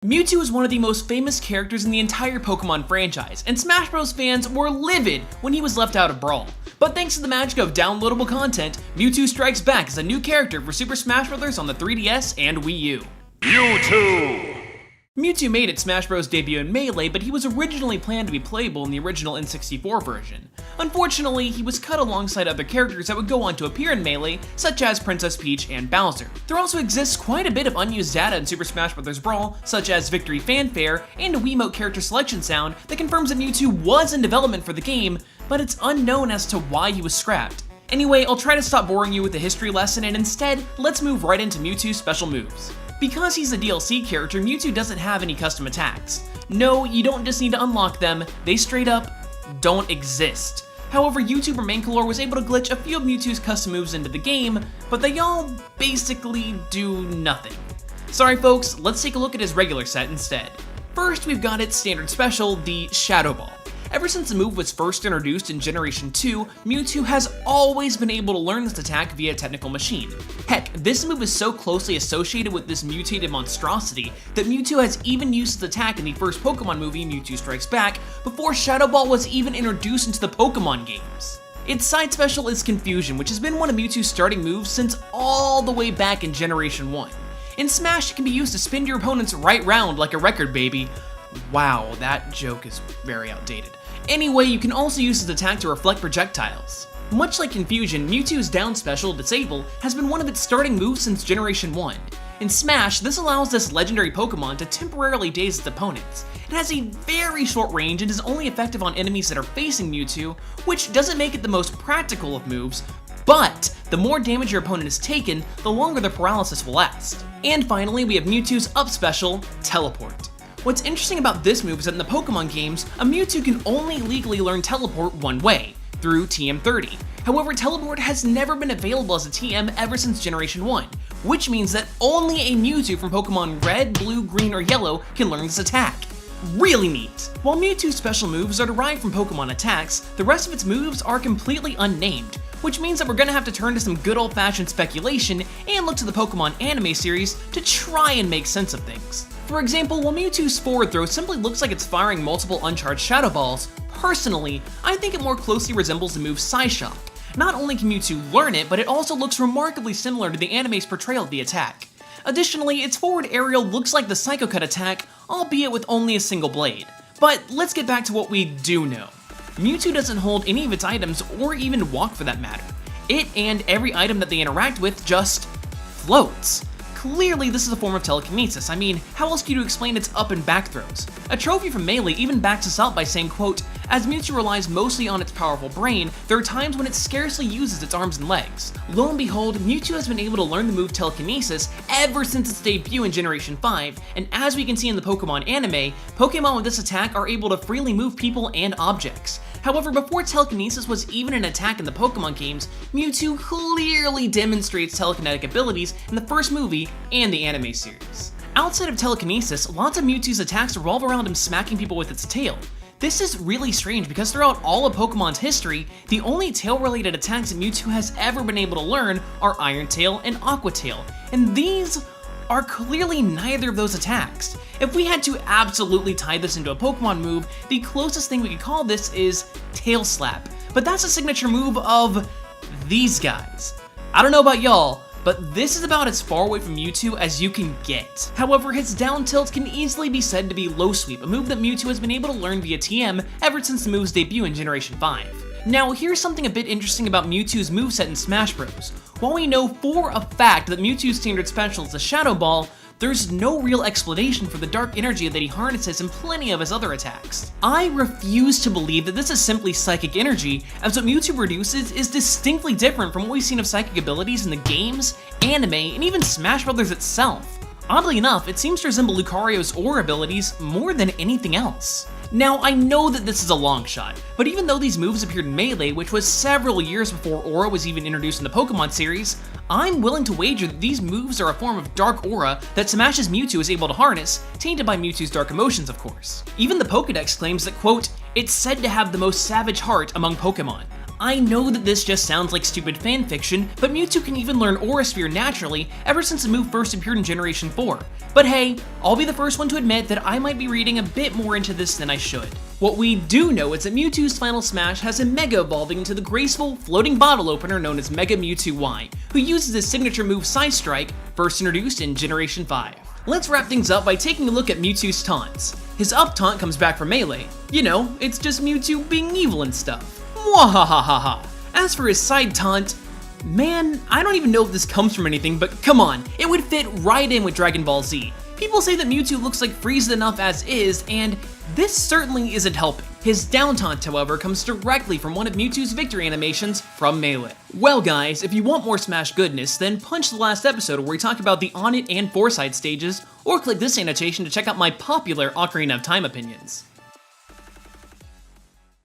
Mewtwo is one of the most famous characters in the entire Pokemon franchise, and Smash Bros. Fans were livid when he was left out of Brawl. But thanks to the magic of downloadable content, Mewtwo strikes back as a new character for Super Smash Bros. On the 3DS and Wii U. Mewtwo made its Smash Bros. Debut in Melee, but he was originally planned to be playable in the original N64 version. Unfortunately, he was cut alongside other characters that would go on to appear in Melee, such as Princess Peach and Bowser. There also exists quite a bit of unused data in Super Smash Bros. Brawl, such as Victory Fanfare and a Wiimote character selection sound that confirms that Mewtwo was in development for the game, but it's unknown as to why he was scrapped. Anyway, I'll try to stop boring you with a history lesson, and instead, let's move right into Mewtwo's special moves. Because he's a DLC character, Mewtwo doesn't have any custom attacks. No, you don't just need to unlock them, they straight up don't exist. However, YouTuber Mankalore was able to glitch a few of Mewtwo's custom moves into the game, but they all basically do nothing. Sorry folks, let's take a look at his regular set instead. First, we've got its standard special, the Shadow Ball. Ever since the move was first introduced in Generation 2, Mewtwo has always been able to learn this attack via Technical Machine. Heck, this move is so closely associated with this mutated monstrosity that Mewtwo has even used its attack in the first Pokemon movie, Mewtwo Strikes Back, before Shadow Ball was even introduced into the Pokemon games. Its side special is Confusion, which has been one of Mewtwo's starting moves since all the way back in Generation 1. In Smash, it can be used to spin your opponents right round like a record, baby. Wow, that joke is very outdated. Anyway, you can also use his attack to reflect projectiles. Much like Confusion, Mewtwo's down special, Disable, has been one of its starting moves since Generation 1. In Smash, this allows this legendary Pokemon to temporarily daze its opponents. It has a very short range and is only effective on enemies that are facing Mewtwo, which doesn't make it the most practical of moves, but the more damage your opponent has taken, the longer the paralysis will last. And finally, we have Mewtwo's up special, Teleport. What's interesting about this move is that in the Pokemon games, a Mewtwo can only legally learn Teleport one way, through TM30. However, Teleport has never been available as a TM ever since Generation 1, which means that only a Mewtwo from Pokemon Red, Blue, Green, or Yellow can learn this attack. Really neat! While Mewtwo's special moves are derived from Pokemon attacks, the rest of its moves are completely unnamed, which means that we're gonna have to turn to some good old-fashioned speculation and look to the Pokemon anime series to try and make sense of things. For example, while Mewtwo's forward throw simply looks like it's firing multiple uncharged Shadow Balls, personally, I think it more closely resembles the move Psyshock. Not only can Mewtwo learn it, but it also looks remarkably similar to the anime's portrayal of the attack. Additionally, its forward aerial looks like the Psycho Cut attack, albeit with only a single blade. But let's get back to what we do know. Mewtwo doesn't hold any of its items, or even walk for that matter. It and every item that they interact with just floats. Clearly, this is a form of telekinesis. I mean, how else can you explain its up and back throws? A trophy from Melee even backs us up by saying, quote, "As Mewtwo relies mostly on its powerful brain, there are times when it scarcely uses its arms and legs." Lo and behold, Mewtwo has been able to learn the move telekinesis ever since its debut in Generation 5, and as we can see in the Pokemon anime, Pokemon with this attack are able to freely move people and objects. However, before telekinesis was even an attack in the Pokemon games, Mewtwo clearly demonstrates telekinetic abilities in the first movie and the anime series. Outside of telekinesis, lots of Mewtwo's attacks revolve around him smacking people with its tail. This is really strange because throughout all of Pokemon's history, the only tail-related attacks that Mewtwo has ever been able to learn are Iron Tail and Aqua Tail, and these are clearly neither of those attacks. If we had to absolutely tie this into a Pokemon move, the closest thing we could call this is Tail Slap, but that's a signature move of these guys. I don't know about y'all, but this is about as far away from Mewtwo as you can get. However, his down tilt can easily be said to be Low Sweep, a move that Mewtwo has been able to learn via TM ever since the move's debut in Generation 5. Now, here's something a bit interesting about Mewtwo's moveset in Smash Bros. While we know for a fact that Mewtwo's standard special is the Shadow Ball, there's no real explanation for the dark energy that he harnesses in plenty of his other attacks. I refuse to believe that this is simply psychic energy, as what Mewtwo produces is distinctly different from what we've seen of psychic abilities in the games, anime, and even Smash Bros. Itself. Oddly enough, it seems to resemble Lucario's aura abilities more than anything else. Now, I know that this is a long shot, but even though these moves appeared in Melee, which was several years before Aura was even introduced in the Pokemon series, I'm willing to wager that these moves are a form of dark aura that Smash's Mewtwo is able to harness, tainted by Mewtwo's dark emotions, of course. Even the Pokédex claims that, quote, "It's said to have the most savage heart among Pokemon." I know that this just sounds like stupid fanfiction, but Mewtwo can even learn Aura Sphere naturally ever since the move first appeared in Generation 4. But hey, I'll be the first one to admit that I might be reading a bit more into this than I should. What we do know is that Mewtwo's final smash has him Mega evolving into the graceful, floating bottle opener known as Mega Mewtwo Y, who uses his signature move Side Strike, first introduced in Generation 5. Let's wrap things up by taking a look at Mewtwo's taunts. His up taunt comes back from Melee. You know, it's just Mewtwo being evil and stuff. Mwahahaha. As for his side taunt, man, I don't even know if this comes from anything, but come on, it would fit right in with Dragon Ball Z. People say that Mewtwo looks like Frieza enough as is, and this certainly isn't helping. His down taunt, however, comes directly from one of Mewtwo's victory animations from Melee. Well guys, if you want more Smash goodness, then punch the last episode where we talk about the On It and Foresight stages, or click this annotation to check out my popular Ocarina of Time opinions.